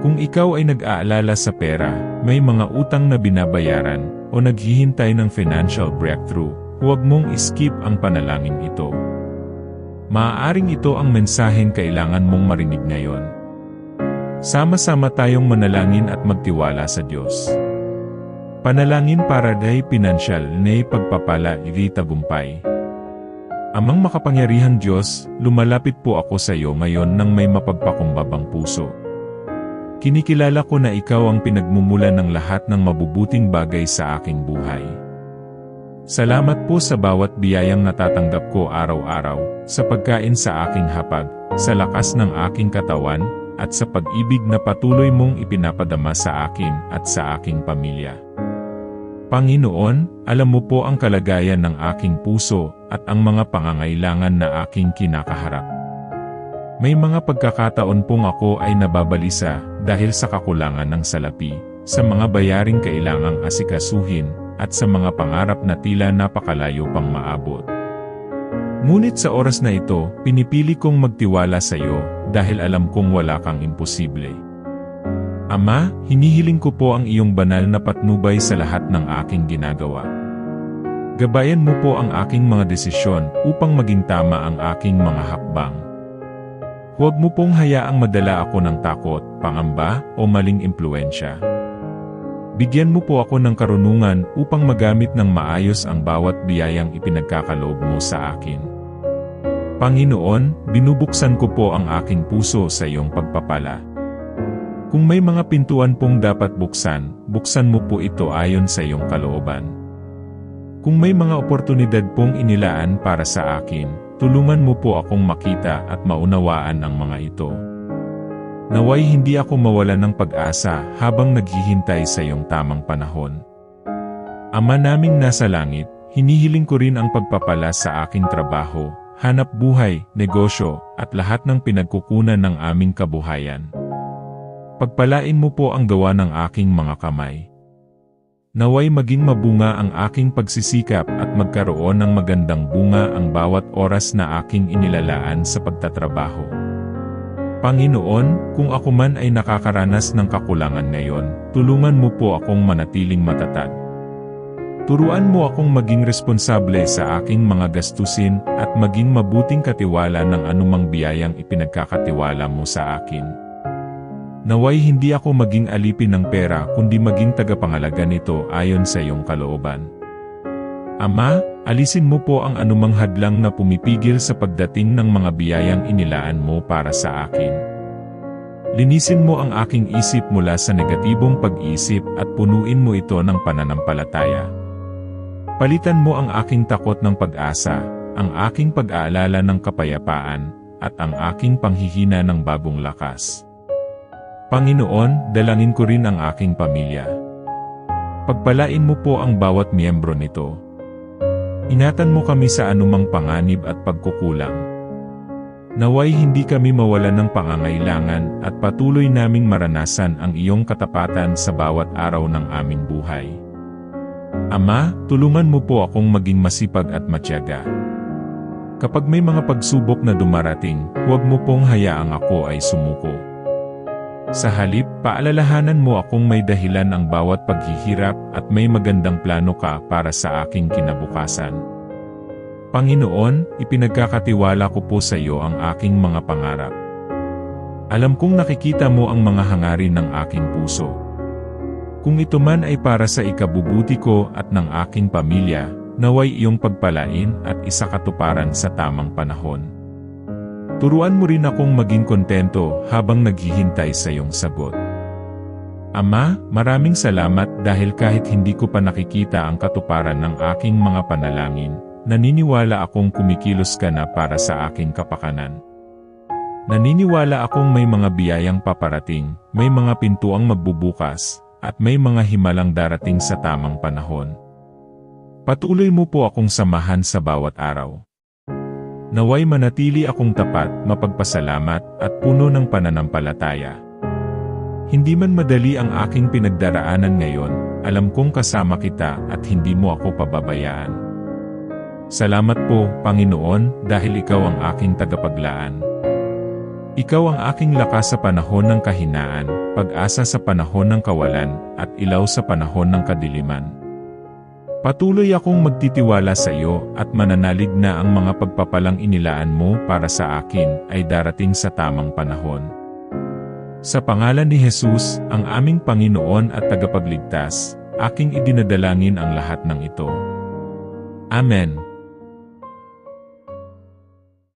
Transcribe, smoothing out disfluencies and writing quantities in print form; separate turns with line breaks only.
Kung ikaw ay nag-aalala sa pera, may mga utang na binabayaran, o naghihintay ng financial breakthrough, huwag mong iskip ang panalangin ito. Maaaring ito ang mensaheng kailangan mong marinig ngayon. Sama-sama tayong manalangin at magtiwala sa Diyos. Panalangin para kay pinansyal na pagpapala iri tagumpay. Amang makapangyarihang Diyos, lumalapit po ako sa iyo ngayon ng may mapagpakumbabang puso. Kinikilala ko na ikaw ang pinagmumulan ng lahat ng mabubuting bagay sa aking buhay. Salamat po sa bawat biyayang natatanggap ko araw-araw, sa pagkain sa aking hapag, sa lakas ng aking katawan, at sa pag-ibig na patuloy mong ipinapadama sa akin at sa aking pamilya. Panginoon, alam mo po ang kalagayan ng aking puso at ang mga pangangailangan na aking kinakaharap. May mga pagkakataon pong ako ay nababalisa dahil sa kakulangan ng salapi, sa mga bayaring kailangang asikasuhin, at sa mga pangarap na tila napakalayo pang maabot. Ngunit sa oras na ito, pinipili kong magtiwala sa iyo dahil alam kong wala kang imposible. Ama, hinihiling ko po ang iyong banal na patnubay sa lahat ng aking ginagawa. Gabayan mo po ang aking mga desisyon upang maging tama ang aking mga hakbang. Huwag mo pong hayaang madala ako ng takot, pangamba, o maling impluensya. Bigyan mo po ako ng karunungan upang magamit ng maayos ang bawat biyayang ipinagkakaloob mo sa akin. Panginoon, binubuksan ko po ang aking puso sa iyong pagpapala. Kung may mga pintuan pong dapat buksan, buksan mo po ito ayon sa iyong kalooban. Kung may mga oportunidad pong inilaan para sa akin, tulungan mo po akong makita at maunawaan ang mga ito. Naway hindi ako mawalan ng pag-asa habang naghihintay sa iyong tamang panahon. Ama naming nasa langit, hinihiling ko rin ang pagpapala sa aking trabaho, hanap buhay, negosyo, at lahat ng pinagkukunan ng aming kabuhayan. Pagpalain mo po ang gawa ng aking mga kamay. Naway maging mabunga ang aking pagsisikap at magkaroon ng magandang bunga ang bawat oras na aking inilalaan sa pagtatrabaho. Panginoon, kung ako man ay nakakaranas ng kakulangan ngayon, tulungan mo po akong manatiling matatag. Turuan mo akong maging responsable sa aking mga gastusin at maging mabuting katiwala ng anumang biyayang ipinagkakatiwala mo sa akin. Naway hindi ako maging alipin ng pera kundi maging tagapangalaga nito ayon sa iyong kalooban. Ama, alisin mo po ang anumang hadlang na pumipigil sa pagdating ng mga biyayang inilaan mo para sa akin. Linisin mo ang aking isip mula sa negatibong pag-isip at punuin mo ito ng pananampalataya. Palitan mo ang aking takot ng pag-asa, ang aking pag-aalala ng kapayapaan, at ang aking panghihina ng bagong lakas. Panginoon, dalangin ko rin ang aking pamilya. Pagpalain mo po ang bawat miyembro nito. Ingatan mo kami sa anumang panganib at pagkukulang. Naway hindi kami mawalan ng pangangailangan at patuloy naming maranasan ang iyong katapatan sa bawat araw ng aming buhay. Ama, tulungan mo po akong maging masipag at matiyaga. Kapag may mga pagsubok na dumarating, huwag mo pong hayaang ako ay sumuko. Sa halip, paalalahanan mo akong may dahilan ang bawat paghihirap at may magandang plano ka para sa aking kinabukasan. Panginoon, ipinagkakatiwala ko po sa iyo ang aking mga pangarap. Alam kong nakikita mo ang mga hangarin ng aking puso. Kung ito man ay para sa ikabubuti ko at ng aking pamilya, naway iyong pagpalain at isakatuparan sa tamang panahon. Turuan mo rin akong maging kontento habang naghihintay sa iyong sagot. Ama, maraming salamat dahil kahit hindi ko pa nakikita ang katuparan ng aking mga panalangin, naniniwala akong kumikilos ka na para sa aking kapakanan. Naniniwala akong may mga biyayang paparating, may mga pintuang magbubukas, at may mga himalang darating sa tamang panahon. Patuloy mo po akong samahan sa bawat araw. Naway manatili akong tapat, mapagpasalamat, at puno ng pananampalataya. Hindi man madali ang aking pinagdaraanan ngayon, alam kong kasama kita at hindi mo ako pababayaan. Salamat po, Panginoon, dahil ikaw ang aking tagapaglaan. Ikaw ang aking lakas sa panahon ng kahinaan, pag-asa sa panahon ng kawalan, at ilaw sa panahon ng kadiliman. Patuloy akong magtitiwala sa iyo at mananalig na ang mga pagpapalang inilaan mo para sa akin ay darating sa tamang panahon. Sa pangalan ni Jesus, ang aming Panginoon at Tagapagligtas, aking idinadalangin ang lahat ng ito. Amen.